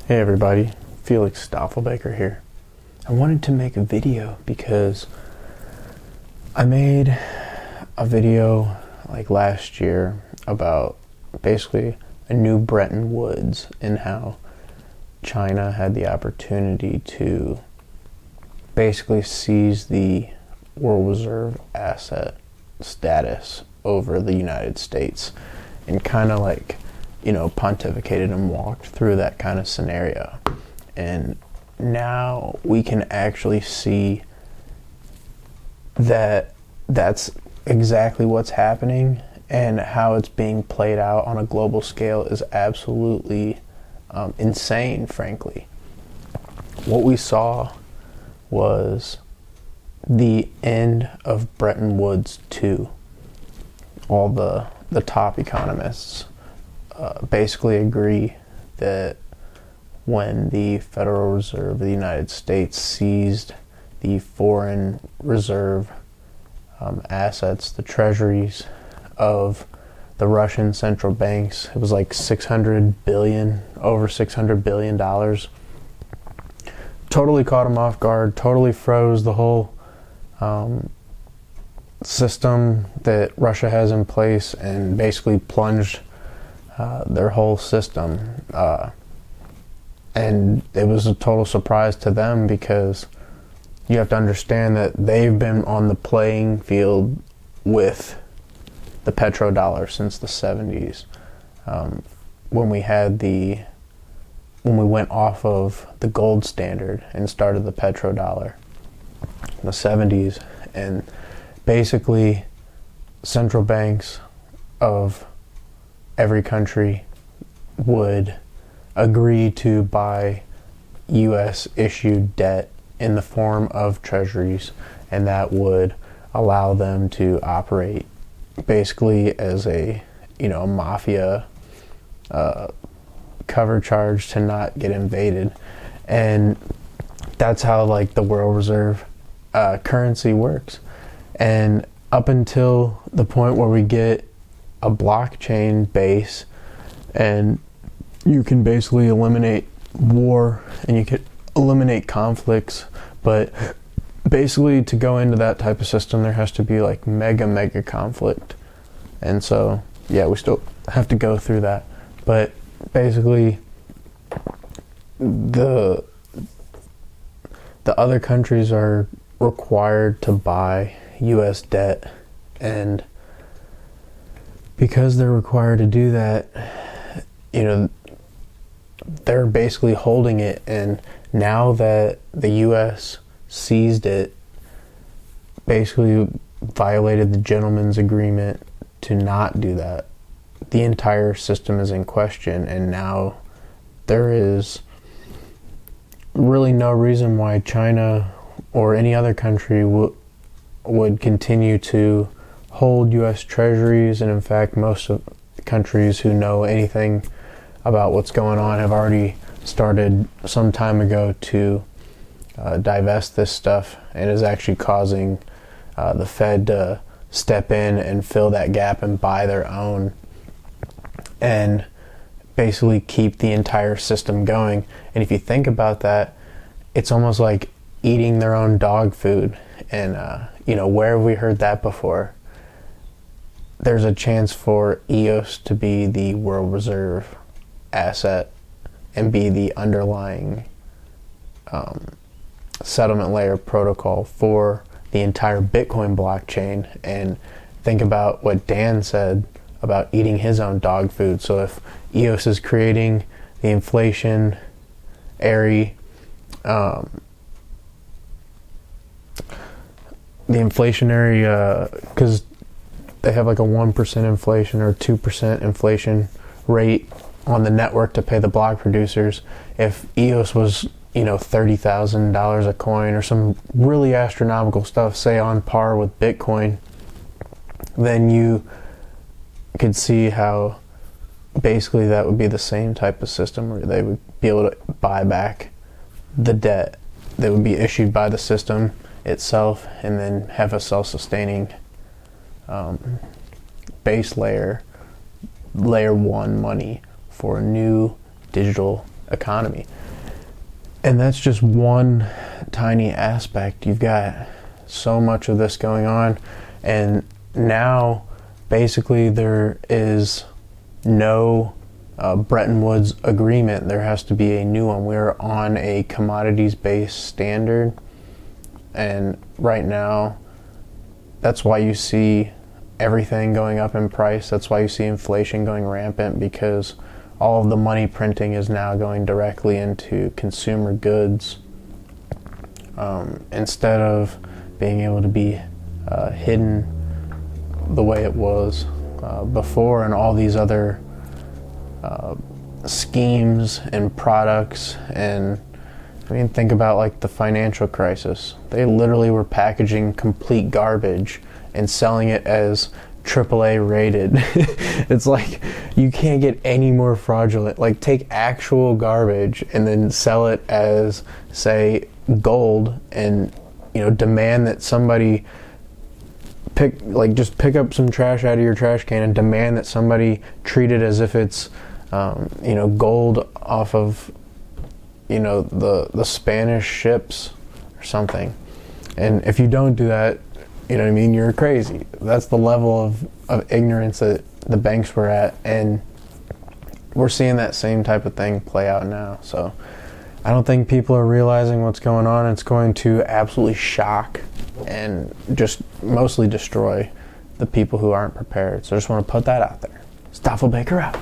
Hey everybody, Felix Stoffelbaker here. I wanted to make a video because I made a video like last year about basically a new Bretton Woods and how China had the opportunity to basically seize the world reserve asset status over the United States and kind of like, pontificated and walked through that kind of scenario. And now we can actually see that that's exactly what's happening, and how it's being played out on a global scale is absolutely insane, frankly. What we saw was the end of Bretton Woods 2. All the top economists basically agree that when the Federal Reserve of the United States seized the foreign reserve assets, the treasuries of the Russian central banks, it was like over $600 billion. Totally caught them off guard, totally froze the whole system that Russia has in place, and basically plunged their whole system. And it was a total surprise to them, because you have to understand that they've been on the playing field with the petrodollar since the 70s. When we went off of the gold standard and started the petrodollar in the 70s, and basically central banks of every country would agree to buy U.S. issued debt in the form of treasuries, and that would allow them to operate basically as a mafia cover charge to not get invaded. And that's how the world reserve currency works. And up until the point where we get a blockchain base, and you can basically eliminate war and you can eliminate conflicts, but basically to go into that type of system there has to be mega conflict. And so we still have to go through that, but basically the other countries are required to buy US debt, and because they're required to do that, they're basically holding it. And now that the US seized it, basically violated the gentleman's agreement to not do that, the entire system is in question. And now there is really no reason why China or any other country would continue to hold U.S. treasuries. And in fact, most of the countries who know anything about what's going on have already started some time ago to divest this stuff, and is actually causing the Fed to step in and fill that gap and buy their own, and basically keep the entire system going. And if you think about that, it's almost like eating their own dog food. And where have we heard that before? There's a chance for EOS to be the world reserve asset and be the underlying settlement layer protocol for the entire Bitcoin blockchain. And think about what Dan said about eating his own dog food. So if EOS is creating the inflationary because they have like a 1% inflation or 2% inflation rate on the network to pay the block producers. If EOS was $30,000 a coin or some really astronomical stuff, say on par with Bitcoin, then you could see how basically that would be the same type of system where they would be able to buy back the debt that would be issued by the system itself, and then have a self-sustaining base layer 1 money for a new digital economy. And that's just one tiny aspect. You've got so much of this going on, and now basically there is no Bretton Woods agreement. There has to be a new one. We're on a commodities-based standard, and right now that's why you see everything going up in price. That's why you see inflation going rampant, because all of the money printing is now going directly into consumer goods, instead of being able to be hidden the way it was before, and all these other schemes and products. And I mean, think about like the financial crisis. They literally were packaging complete garbage and selling it as AAA rated. It's like, you can't get any more fraudulent. Like, take actual garbage and then sell it as, say, gold, and demand that somebody just pick up some trash out of your trash can and demand that somebody treat it as if it's gold off of the Spanish ships or something. And if you don't do that, you're crazy. That's the level of ignorance that the banks were at, and we're seeing that same type of thing play out now. So I don't think people are realizing what's going on. It's going to absolutely shock and just mostly destroy the people who aren't prepared. So I just want to put that out there. Stoffel Baker out.